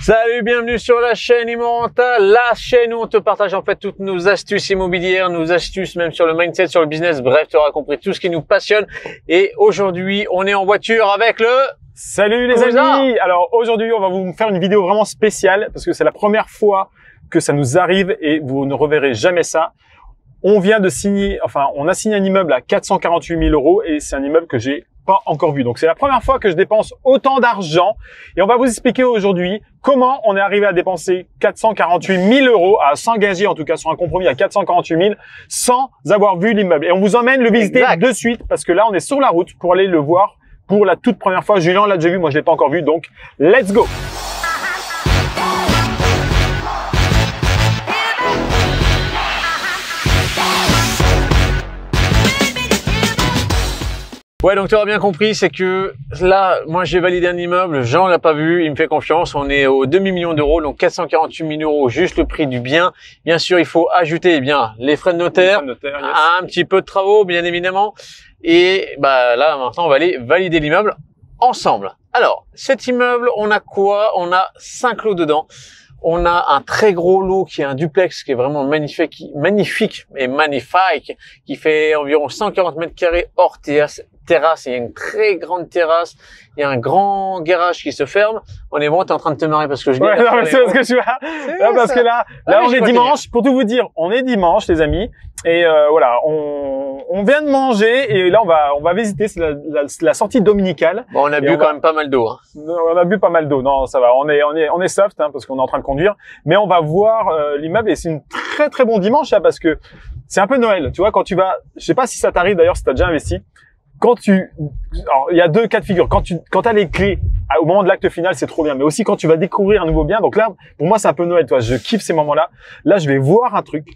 Salut, bienvenue sur la chaîne Immorenta, la chaîne où on te partage en fait toutes nos astuces immobilières, nos astuces même sur le mindset, sur le business, bref, tu auras compris tout ce qui nous passionne. Et aujourd'hui, on est en voiture avec le... Salut les amis. Alors aujourd'hui, on va vous faire une vidéo vraiment spéciale parce que c'est la première fois que ça nous arrive et vous ne reverrez jamais ça. On vient de signer, on a signé un immeuble à 448 000 € et c'est un immeuble que j'ai pas encore vu. Donc c'est la première fois que je dépense autant d'argent et on va vous expliquer aujourd'hui comment on est arrivé à dépenser 448 000 € à s'engager en tout cas sur un compromis à 448 000 sans avoir vu l'immeuble. Et on vous emmène le visiter de suite parce que là on est sur la route pour aller le voir pour la toute première fois. Julien l'a déjà vu, moi je l'ai pas encore vu, donc let's go. Ouais, donc tu auras bien compris, c'est que là, moi j'ai validé un immeuble, Jean l'a pas vu, il me fait confiance, on est au demi-million d'euros, donc 448 000 €, juste le prix du bien. Bien sûr, il faut ajouter les frais de notaire, un petit peu de travaux, bien évidemment. Et bah là, maintenant, on va aller valider l'immeuble ensemble. Alors, cet immeuble, on a quoi? On a 5 lots dedans. On a un très gros lot qui est un duplex qui est vraiment magnifique et magnifique, qui fait environ 140 mètres carrés hors terrasse. Il y a une très grande terrasse, il y a un grand garage qui se ferme. On est bon, t'es en train de te marrer parce que je dis. Ouais, non, mais c'est parce que je suis là. Là parce que là on est dimanche. Pour tout vous dire, on est dimanche, les amis. Et voilà, on vient de manger et là on va visiter la sortie dominicale. Bon, on a bu quand même pas mal d'eau. Hein. On a bu pas mal d'eau. Non, ça va. On est soft hein, parce qu'on est en train de conduire. Mais on va voir l'immeuble et c'est une très bon dimanche là parce que c'est un peu Noël. Tu vois, quand tu vas, je sais pas si ça t'arrive d'ailleurs, si t'as déjà investi. Alors, il y a deux cas de figure. Quand t'as les clés, au moment de l'acte final, c'est trop bien. Mais aussi quand tu vas découvrir un nouveau bien. Donc là, pour moi, c'est un peu Noël, toi. Je kiffe ces moments-là. Là, je vais voir un truc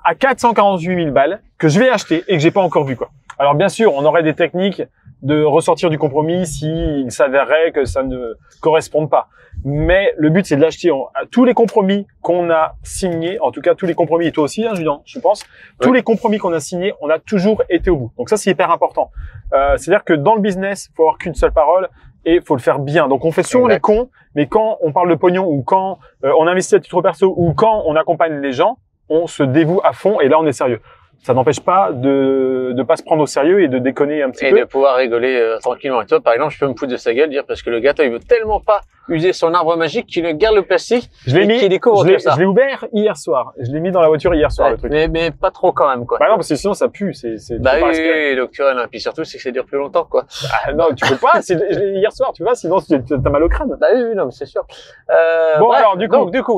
à 448 000 balles que je vais acheter et que j'ai pas encore vu, quoi. Alors, bien sûr, on aurait des techniques de ressortir du compromis s'il s'avérerait que ça ne corresponde pas. Mais le but, c'est de l'acheter. Tous les compromis qu'on a signés, en tout cas tous les compromis, et toi aussi, hein, Julien, je pense, tous les compromis qu'on a signés, on a toujours été au bout. Donc ça, c'est hyper important. C'est-à-dire que dans le business, faut avoir qu'une seule parole et faut le faire bien. Donc on fait souvent les cons, mais quand on parle de pognon ou quand on investit à titre perso ou quand on accompagne les gens, on se dévoue à fond et là, on est sérieux. Ça n'empêche pas de pas se prendre au sérieux et de déconner un petit peu. Et de pouvoir rigoler tranquillement. Et toi, par exemple, je peux me foutre de sa gueule, dire parce que le gâteau, il veut tellement pas user son arbre magique qu'il garde le plastique. Je l'ai ouvert hier soir. Je l'ai mis dans la voiture hier soir, le truc. Mais pas trop quand même, quoi. Bah non, parce que sinon ça pue. Bah oui, donc tu vois, et puis surtout, c'est que ça dure plus longtemps, quoi. Ah, non, tu peux pas. Je l'ai hier soir, tu vois, sinon t'as mal au crâne. Bah oui, non, mais c'est sûr. Bon, bref, alors, du coup.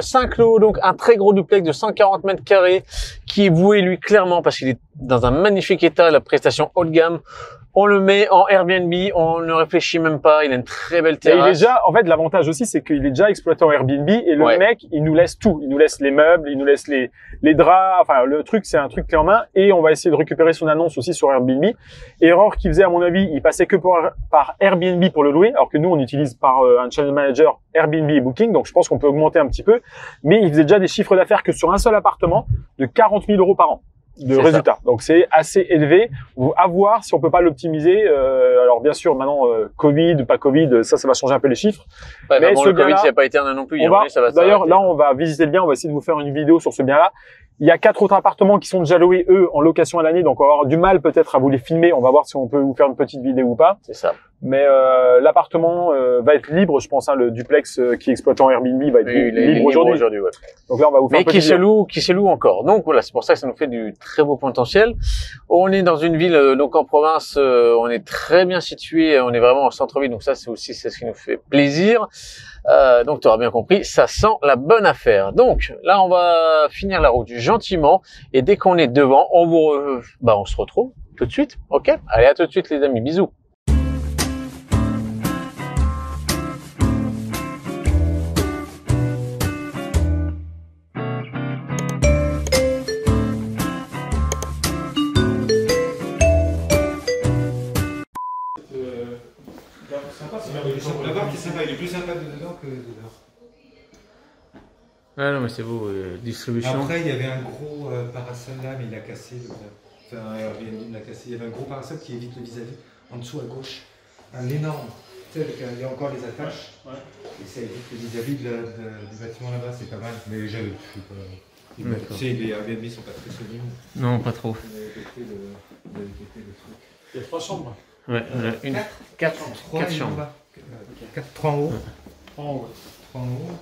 5 lots, donc un très gros duplex de 140 mètres carrés qui est voué, lui, clairement, parce qu'il est dans un magnifique état, la prestation haut de gamme. On le met en Airbnb, on ne réfléchit même pas, il a une très belle terrasse. Et il est déjà, en fait, l'avantage aussi, c'est qu'il est déjà exploité en Airbnb et le mec, il nous laisse tout. Il nous laisse les meubles, il nous laisse les draps, enfin, le truc, c'est un truc clé en main et on va essayer de récupérer son annonce aussi sur Airbnb. Erreur qu'il faisait, à mon avis, il passait que par Airbnb pour le louer, alors que nous, on utilise par un channel manager Airbnb et Booking, donc je pense qu'on peut augmenter un petit peu. Mais il faisait déjà des chiffres d'affaires que sur un seul appartement de 40 000 € par an de résultats. Donc c'est assez élevé. À voir si on peut pas l'optimiser. Alors bien sûr, maintenant Covid ou pas Covid, ça va changer un peu les chiffres. Ouais, mais bon, le Covid, ça n'a pas éternel non plus. D'ailleurs, là, on va visiter le bien. On va essayer de vous faire une vidéo sur ce bien-là. Il y a 4 autres appartements qui sont déjà loués, eux, en location à l'année. Donc on va avoir du mal peut-être à vous les filmer. On va voir si on peut vous faire une petite vidéo ou pas. C'est ça. Mais l'appartement va être libre, je pense. Hein, le duplex qui est exploité en Airbnb va être libre aujourd'hui. Ouais. Donc là, on va vous faire. Mais qui se loue encore. Donc voilà, c'est pour ça que ça nous fait du très beau potentiel. On est dans une ville, donc en province, on est très bien situé. On est vraiment en centre-ville, donc ça c'est ce qui nous fait plaisir. Donc tu auras bien compris, ça sent la bonne affaire. Donc là, on va finir la route gentiment et dès qu'on est devant, on se retrouve tout de suite. Ok, allez, à tout de suite les amis, bisous. L'appart est sympa, il est plus sympa de dedans que de dehors. Ah non mais c'est beau, distribution. Après il y avait un gros parasol là mais il a cassé, enfin Airbnb l'a cassé, il y avait un gros parasol qui évite le vis-à-vis, en dessous à gauche, un énorme, tu sais, il y a encore les attaches, et ça évite le vis-à-vis du bâtiment là-bas, c'est pas mal. Mais je suis pas. Tu sais, les Airbnb sont pas très solides. Non, pas trop. On avait pété le truc. Il y a 3 chambres. Ouais, une, 4 chambres. 3 en haut. 3 en haut. 3 en haut.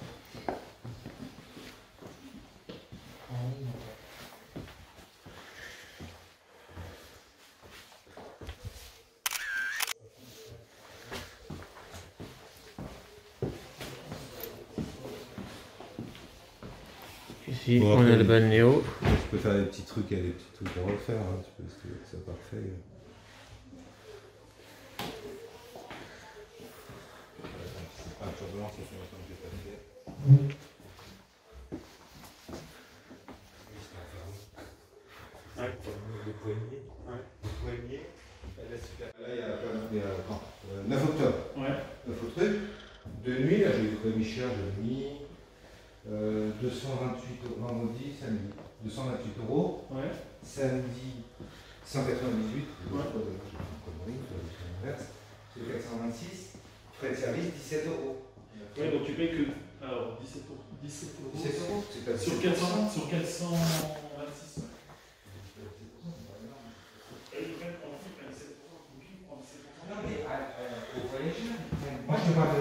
Ici, Bon, on après, a le balnéo. Tu peux faire des petits trucs, il y a des petits trucs à refaire. Hein. Tu peux, c'est parfait. C'est pas un turbulent, ça fait longtemps que j'ai pas fait. Ouais. Le poignet. Ouais. Le poignet. Là, il y a 9 octobre. Ouais. 9 octobre. De nuit, là, j'ai trouvé Michel de nuit. 228 € vendredi, samedi. 228 €. Ouais. Samedi, 198. Ouais. C'est 426. Frais de service, 17 €. Ouais, donc tu payes que alors, 17 €. 17 € 17 €, c'est pas sur 400, sur 426. Non, mais au voyageur, moi je parle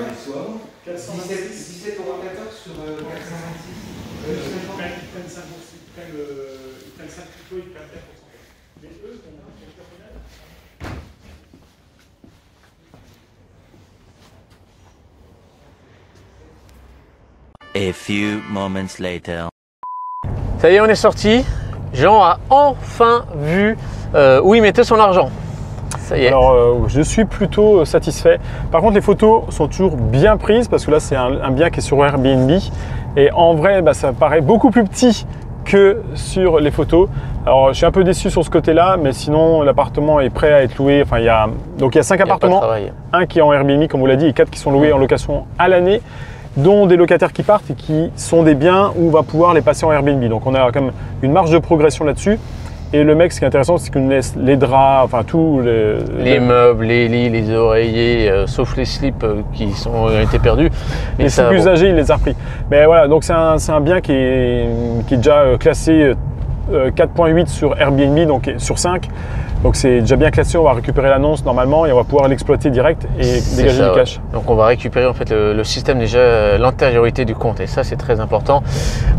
de soir. 17 € sur 426. Ils prennent 5%, ils prennent 5 plutôt, ils prennent 4%. Mais eux, ton personnel. A few moments later. Ça y est, on est sorti. Jean a enfin vu où il mettait son argent. Ça y est. Alors, je suis plutôt satisfait. Par contre, les photos sont toujours bien prises parce que là, c'est un bien qui est sur Airbnb. Et en vrai, bah, ça paraît beaucoup plus petit que sur les photos. Alors, je suis un peu déçu sur ce côté-là, mais sinon, l'appartement est prêt à être loué. Enfin, il y a 5 appartements, un qui est en Airbnb, comme vous l'avez dit, et 4 qui sont loués en location à l'année, dont des locataires qui partent et qui sont des biens où on va pouvoir les passer en Airbnb. Donc, on a quand même une marge de progression là-dessus. Et le mec, ce qui est intéressant, c'est qu'on laisse les draps, enfin tous les meubles, les lits, les oreillers, sauf les slips qui ont été perdus. Mais les slips usagés, il les a repris. Mais voilà, donc c'est un bien qui est déjà classé 4.8 sur Airbnb, donc sur 5. Donc c'est déjà bien classé, on va récupérer l'annonce normalement et on va pouvoir l'exploiter direct et dégager du cash. Ouais. Donc on va récupérer en fait le système déjà, l'antériorité du compte, et ça c'est très important.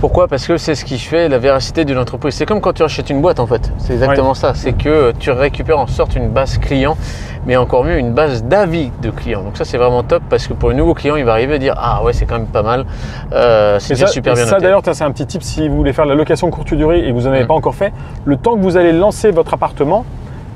Pourquoi? Parce que c'est ce qui fait la véracité d'une entreprise. C'est comme quand tu achètes une boîte en fait, c'est exactement ça. C'est que tu récupères en sorte une base client, mais encore mieux une base d'avis de client. Donc ça c'est vraiment top parce que pour le nouveau client il va arriver à dire ah ouais c'est quand même pas mal, c'est déjà super bien noté. Ça d'ailleurs c'est un petit tip si vous voulez faire la location courte durée et que vous n'en avez pas encore fait, le temps que vous allez lancer votre appartement,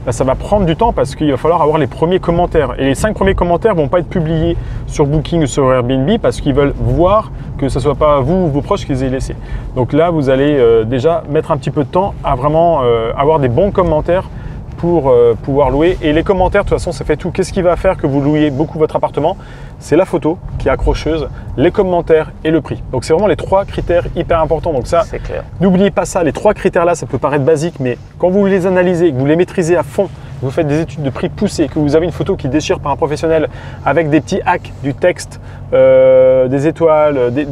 bah, ça va prendre du temps parce qu'il va falloir avoir les premiers commentaires. Et les 5 premiers commentaires ne vont pas être publiés sur Booking ou sur Airbnb parce qu'ils veulent voir que ce ne soit pas vous ou vos proches qui les aient laissés. Donc là, vous allez déjà mettre un petit peu de temps à vraiment avoir des bons commentaires pour pouvoir louer. Et les commentaires, de toute façon, ça fait tout. Qu'est-ce qui va faire que vous louiez beaucoup votre appartement? C'est la photo qui est accrocheuse, les commentaires et le prix. Donc c'est vraiment les 3 critères hyper importants. Donc ça, c'est clair. N'oubliez pas ça. Les 3 critères-là, ça peut paraître basique, mais quand vous les analysez, que vous les maîtrisez à fond, vous faites des études de prix poussées, que vous avez une photo qui déchire par un professionnel avec des petits hacks, du texte, des étoiles, des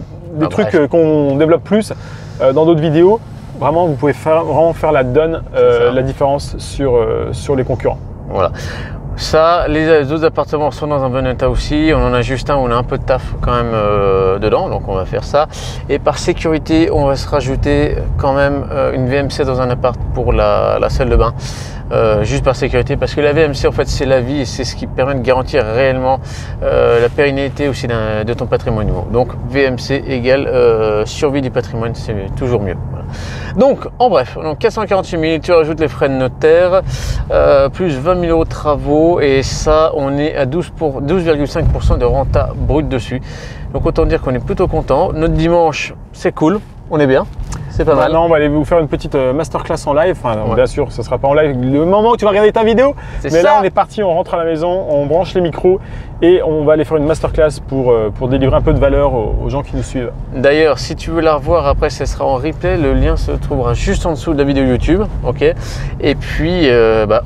trucs qu'on développe plus dans d'autres vidéos, vraiment, vous pouvez vraiment faire la donne, la différence sur les concurrents. Voilà. Ça, les autres appartements sont dans un bon état aussi. On en a juste un où on a un peu de taf quand même dedans, donc on va faire ça. Et par sécurité, on va se rajouter quand même une VMC dans un appart pour la salle de bain. Juste par sécurité, parce que la VMC en fait c'est la vie et c'est ce qui permet de garantir réellement la pérennité aussi de ton patrimoine. Donc VMC égale survie du patrimoine, c'est toujours mieux. Voilà. Donc en bref, donc 448 000, tu rajoutes les frais de notaire, plus 20 000 € de travaux, et ça on est à 12,5% de renta brut dessus. Donc autant dire qu'on est plutôt content. Notre dimanche c'est cool, on est bien. C'est pas mal. Maintenant, on va aller vous faire une petite masterclass en live. Enfin, Ouais. bien sûr, ça sera pas en live le moment où tu vas regarder ta vidéo. C'est Mais ça. là, on est parti, on rentre à la maison, on branche les micros et on va aller faire une masterclass pour délivrer un peu de valeur aux gens qui nous suivent. D'ailleurs, si tu veux la revoir après, ce sera en replay. Le lien se trouvera juste en dessous de la vidéo YouTube. Ok. Et puis,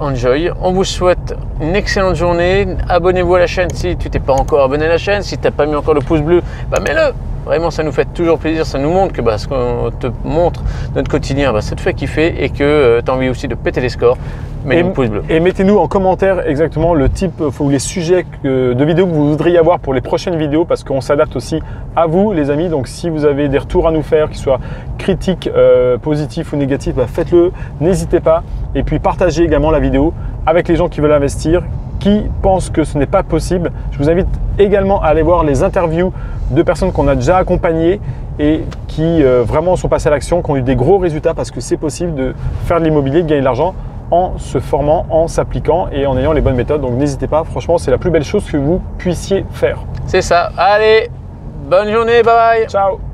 enjoy. On vous souhaite une excellente journée. Abonnez-vous à la chaîne si tu t'es pas encore abonné à la chaîne. Si tu n'as pas mis encore le pouce bleu, mets-le. Vraiment, ça nous fait toujours plaisir. Ça nous montre que ce qu'on te montre, notre quotidien, ça te fait kiffer et que tu as envie aussi de péter les scores. Mets le pouce bleu. Et mettez-nous en commentaire exactement le type ou les sujets de vidéos que vous voudriez avoir pour les prochaines vidéos parce qu'on s'adapte aussi à vous, les amis. Donc, si vous avez des retours à nous faire, qu'ils soient critiques, positifs ou négatifs, faites-le. N'hésitez pas. Et puis, partagez également la vidéo avec les gens qui veulent investir, qui pensent que ce n'est pas possible. Je vous invite également à aller voir les interviews de personnes qu'on a déjà accompagnées et qui vraiment sont passées à l'action, qui ont eu des gros résultats parce que c'est possible de faire de l'immobilier, de gagner de l'argent en se formant, en s'appliquant et en ayant les bonnes méthodes. Donc n'hésitez pas, franchement, c'est la plus belle chose que vous puissiez faire. C'est ça. Allez, bonne journée, bye bye. Ciao!